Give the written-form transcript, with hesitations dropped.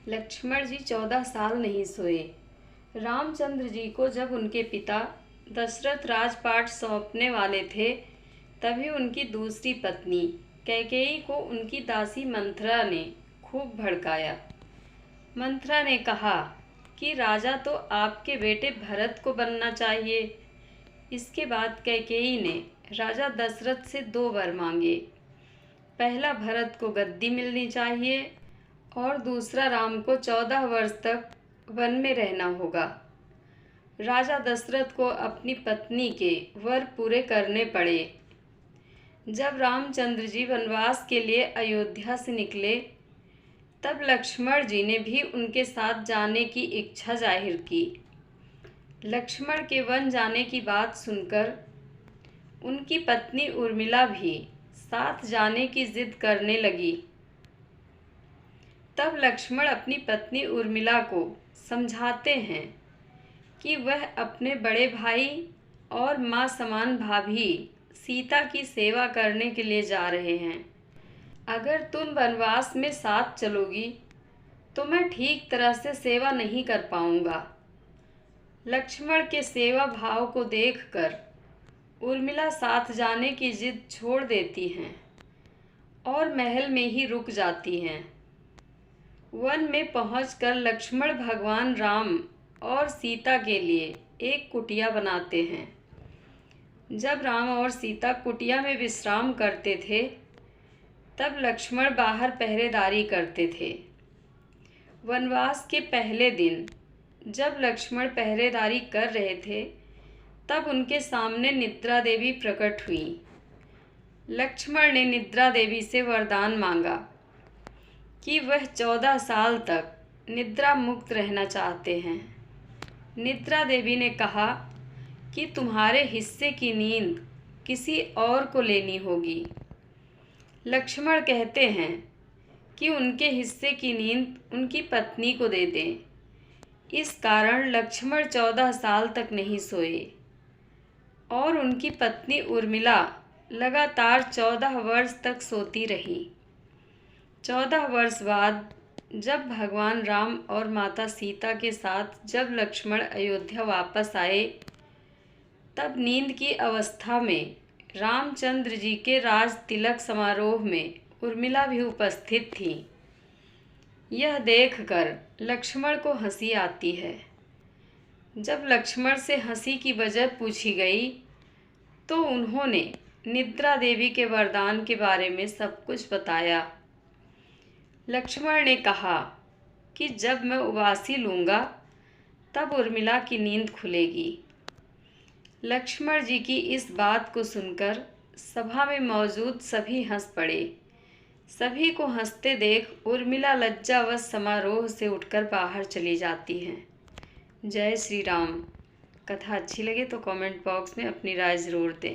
लक्ष्मण जी 14 साल नहीं सोए। रामचंद्र जी को जब उनके पिता दशरथ राजपाट सौंपने वाले थे, तभी उनकी दूसरी पत्नी कैकेयी को उनकी दासी मंथरा ने खूब भड़काया। मंथरा ने कहा कि राजा तो आपके बेटे भरत को बनना चाहिए। इसके बाद कैकेयी ने राजा दशरथ से 2 वर मांगे। पहला, भरत को गद्दी मिलनी चाहिए और दूसरा, राम को 14 वर्ष तक वन में रहना होगा। राजा दशरथ को अपनी पत्नी के वर पूरे करने पड़े। जब रामचंद्र जी वनवास के लिए अयोध्या से निकले, तब लक्ष्मण जी ने भी उनके साथ जाने की इच्छा जाहिर की। लक्ष्मण के वन जाने की बात सुनकर उनकी पत्नी उर्मिला भी साथ जाने की जिद करने लगी। तब लक्ष्मण अपनी पत्नी उर्मिला को समझाते हैं कि वह अपने बड़े भाई और माँ समान भाभी सीता की सेवा करने के लिए जा रहे हैं। अगर तुम वनवास में साथ चलोगी तो मैं ठीक तरह से सेवा नहीं कर पाऊंगा। लक्ष्मण के सेवा भाव को देखकर उर्मिला साथ जाने की जिद छोड़ देती हैं और महल में ही रुक जाती हैं। वन में पहुंचकर लक्ष्मण भगवान राम और सीता के लिए एक कुटिया बनाते हैं। जब राम और सीता कुटिया में विश्राम करते थे, तब लक्ष्मण बाहर पहरेदारी करते थे। वनवास के पहले दिन जब लक्ष्मण पहरेदारी कर रहे थे, तब उनके सामने निद्रा देवी प्रकट हुई। लक्ष्मण ने निद्रा देवी से वरदान मांगा कि वह 14 साल तक निद्रा मुक्त रहना चाहते हैं। निद्रा देवी ने कहा कि तुम्हारे हिस्से की नींद किसी और को लेनी होगी। लक्ष्मण कहते हैं कि उनके हिस्से की नींद उनकी पत्नी को दे दें। इस कारण लक्ष्मण 14 साल तक नहीं सोए और उनकी पत्नी उर्मिला लगातार 14 वर्ष तक सोती रही। 14 वर्ष बाद जब भगवान राम और माता सीता के साथ जब लक्ष्मण अयोध्या वापस आए, तब नींद की अवस्था में रामचंद्र जी के राज तिलक समारोह में उर्मिला भी उपस्थित थी। यह देखकर लक्ष्मण को हंसी आती है। जब लक्ष्मण से हंसी की वजह पूछी गई, तो उन्होंने निद्रा देवी के वरदान के बारे में सब कुछ बताया। लक्ष्मण ने कहा कि जब मैं उबासी लूँगा, तब उर्मिला की नींद खुलेगी। लक्ष्मण जी की इस बात को सुनकर सभा में मौजूद सभी हंस पड़े। सभी को हंसते देख उर्मिला लज्जावश समारोह से उठकर बाहर चली जाती हैं। जय श्री राम। कथा अच्छी लगे तो कमेंट बॉक्स में अपनी राय ज़रूर दें।